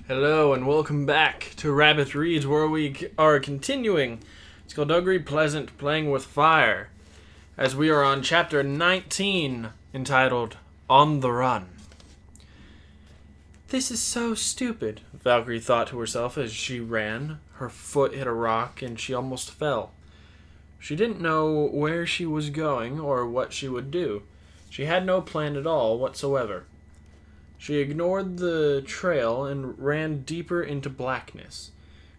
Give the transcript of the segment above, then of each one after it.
Hello and welcome back to Rabbit Reads, where we are continuing Skulduggery Pleasant Playing with Fire, as we are on chapter 19, entitled On the Run. This is so stupid, Valkyrie thought to herself as she ran. Her foot hit a rock and she almost fell. She didn't know where she was going or what she would do. She had no plan at all whatsoever. She ignored the trail and ran deeper into blackness.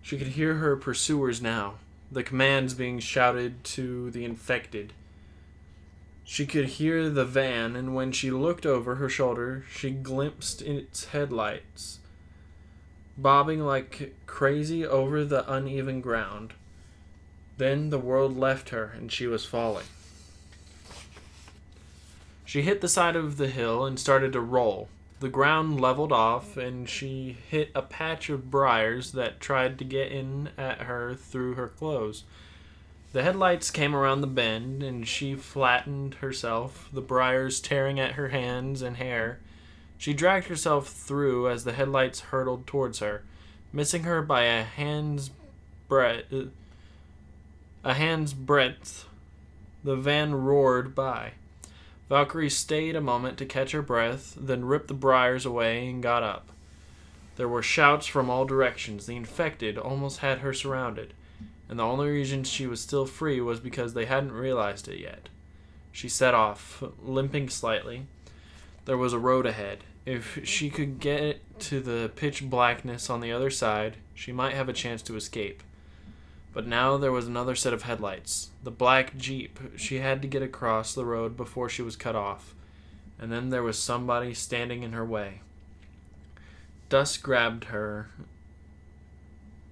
She could hear her pursuers now, the commands being shouted to the infected. She could hear the van, and when she looked over her shoulder, she glimpsed its headlights, bobbing like crazy over the uneven ground. Then the world left her, and she was falling. She hit the side of the hill and started to roll. The ground leveled off, and she hit a patch of briars that tried to get in at her through her clothes. The headlights came around the bend, and she flattened herself, the briars tearing at her hands and hair. She dragged herself through as the headlights hurtled towards her, missing her by a hand's breadth. The van roared by. Valkyrie stayed a moment to catch her breath, then ripped the briars away and got up. There were shouts from all directions. The infected almost had her surrounded, and the only reason she was still free was because they hadn't realized it yet. She set off, limping slightly. There was a road ahead. If she could get to the pitch blackness on the other side, she might have a chance to escape. But now there was another set of headlights. The black Jeep. She had to get across the road before she was cut off. And then there was somebody standing in her way. Dusk grabbed her,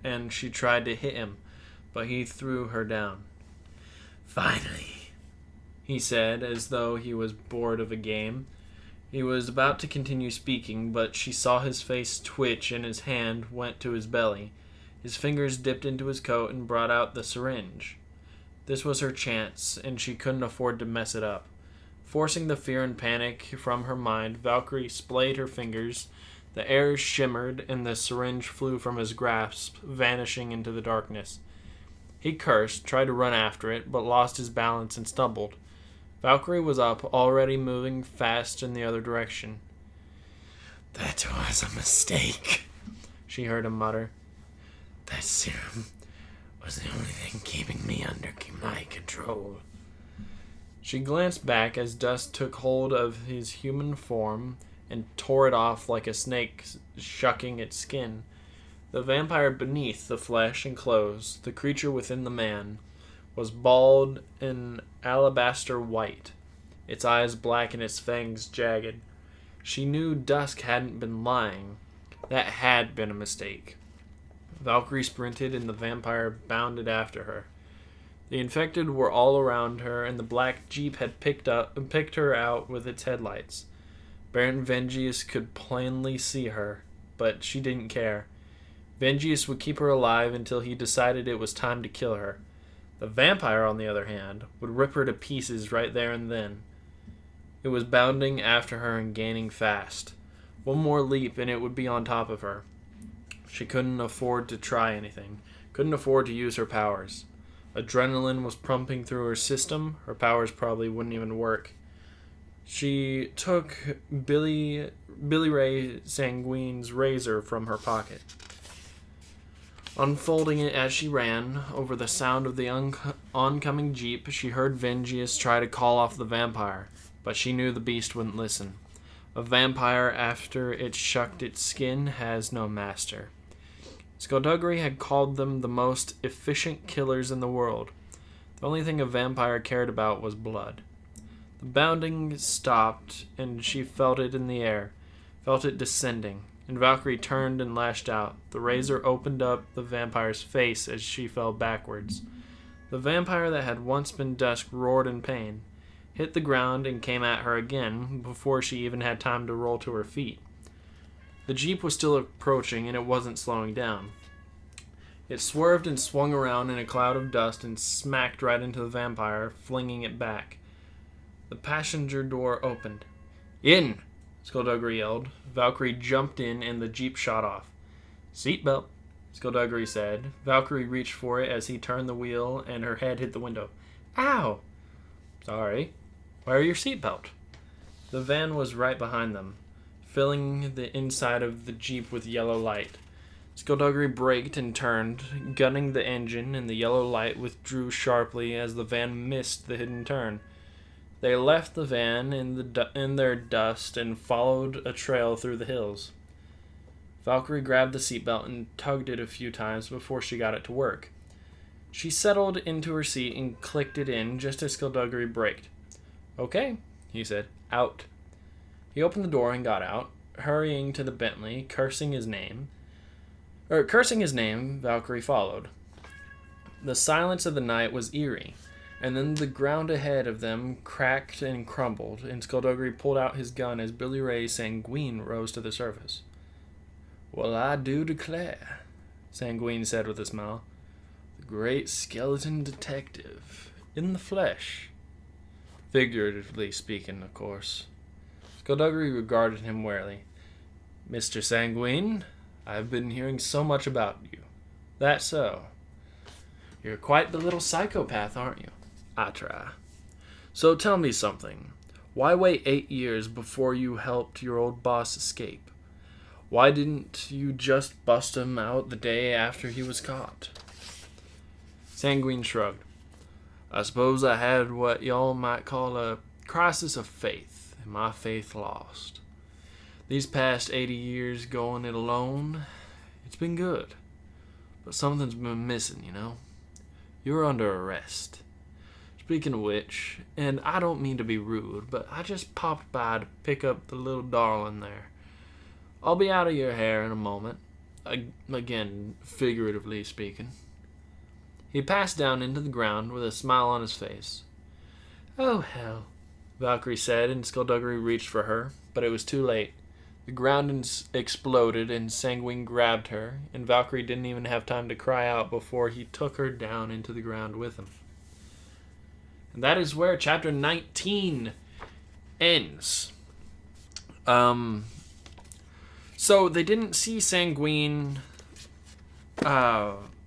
and she tried to hit him, but he threw her down. "Finally," he said, as though he was bored of a game. He was about to continue speaking, but she saw his face twitch and his hand went to his belly. His fingers dipped into his coat and brought out the syringe. This was her chance, and she couldn't afford to mess it up. Forcing the fear and panic from her mind, Valkyrie splayed her fingers. The air shimmered, and the syringe flew from his grasp, vanishing into the darkness. He cursed, tried to run after it, but lost his balance and stumbled. Valkyrie was up, already moving fast in the other direction. "That was a mistake," she heard him mutter. "That serum was the only thing keeping me under my control." She glanced back as dust took hold of his human form and tore it off like a snake shucking its skin. The vampire beneath the flesh and clothes, the creature within the man, was bald and alabaster white, its eyes black and its fangs jagged. She knew Dusk hadn't been lying. That had been a mistake. Valkyrie sprinted, and the vampire bounded after her. The infected were all around her, and the black Jeep had picked her out with its headlights. Baron Vengius could plainly see her, but she didn't care. Vengius would keep her alive until he decided it was time to kill her. The vampire, on the other hand, would rip her to pieces right there and then. It was bounding after her and gaining fast. One more leap, and it would be on top of her. She couldn't afford to try anything, couldn't afford to use her powers. Adrenaline was pumping through her system. Her powers probably wouldn't even work. She took Billy Ray Sanguine's razor from her pocket. Unfolding it as she ran, over the sound of the oncoming Jeep, she heard Vengius try to call off the vampire, but she knew the beast wouldn't listen. A vampire, after it shucked its skin, has no master. Skulduggery had called them the most efficient killers in the world. The only thing a vampire cared about was blood. The bounding stopped, and she felt it in the air, felt it descending, and Valkyrie turned and lashed out. The razor opened up the vampire's face as she fell backwards. The vampire that had once been Dusk roared in pain, hit the ground, and came at her again before she even had time to roll to her feet. The Jeep was still approaching, and it wasn't slowing down. It swerved and swung around in a cloud of dust and smacked right into the vampire, flinging it back. The passenger door opened. "In!" Skulduggery yelled. Valkyrie jumped in, and the Jeep shot off. Seatbelt, Skulduggery said. Valkyrie reached for it as he turned the wheel and her head hit the window. Ow! Sorry. Wear your seatbelt. The van was right behind them, filling the inside of the Jeep with yellow light. Skulduggery braked and turned, gunning the engine, and the yellow light withdrew sharply as the van missed the hidden turn. They left the van in their dust and followed a trail through the hills. Valkyrie grabbed the seatbelt and tugged it a few times before she got it to work. She settled into her seat and clicked it in just as Skulduggery braked. Okay, he said. Out. He opened the door and got out, hurrying to the Bentley, cursing his name, Valkyrie followed. The silence of the night was eerie, and then the ground ahead of them cracked and crumbled, and Skulduggery pulled out his gun as Billy Ray Sanguine rose to the surface. Well, I do declare, Sanguine said with a smile. The great skeleton detective, in the flesh. Figuratively speaking, of course. Skulduggery regarded him warily. Mr. Sanguine, I've been hearing so much about you. That so? You're quite the little psychopath, aren't you? I try. So tell me something. Why wait 8 years before you helped your old boss escape? Why didn't you just bust him out the day after he was caught? Sanguine shrugged. I suppose I had what y'all might call a crisis of faith, and my faith lost. These past 80 years going it alone, it's been good. But something's been missing, you know? You're under arrest. Speaking of which, and I don't mean to be rude, but I just popped by to pick up the little darling there. I'll be out of your hair in a moment. Again, figuratively speaking. He passed down into the ground with a smile on his face. Oh, hell, Valkyrie said, and Skulduggery reached for her, but it was too late. The ground exploded, and Sanguine grabbed her, and Valkyrie didn't even have time to cry out before he took her down into the ground with him. And that is where Chapter 19 ends. So they didn't see Sanguine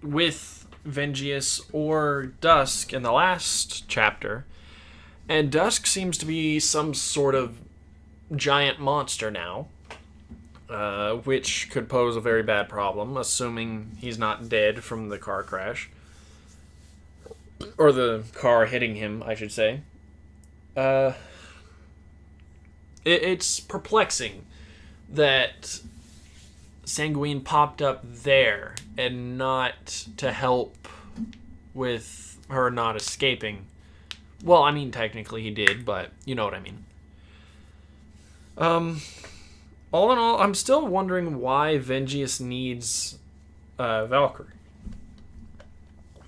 with Vengeance or Dusk in the last chapter, and Dusk seems to be some sort of giant monster now, which could pose a very bad problem, assuming he's not dead from the car crash. Or the car hitting him, I should say. It's perplexing that Sanguine popped up there and not to help with her not escaping. Well, I mean, technically he did, but you know what I mean. All in all, I'm still wondering why Vengeance needs Valkyrie.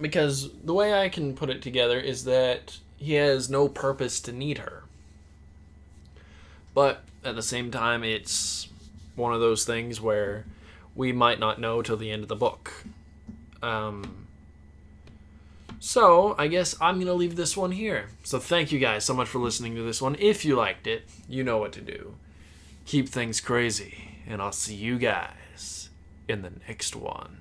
Because the way I can put it together is that he has no purpose to need her. But at the same time, it's one of those things where we might not know till the end of the book. So I guess I'm going to leave this one here. So thank you guys so much for listening to this one. If you liked it, you know what to do. Keep things crazy, and I'll see you guys in the next one.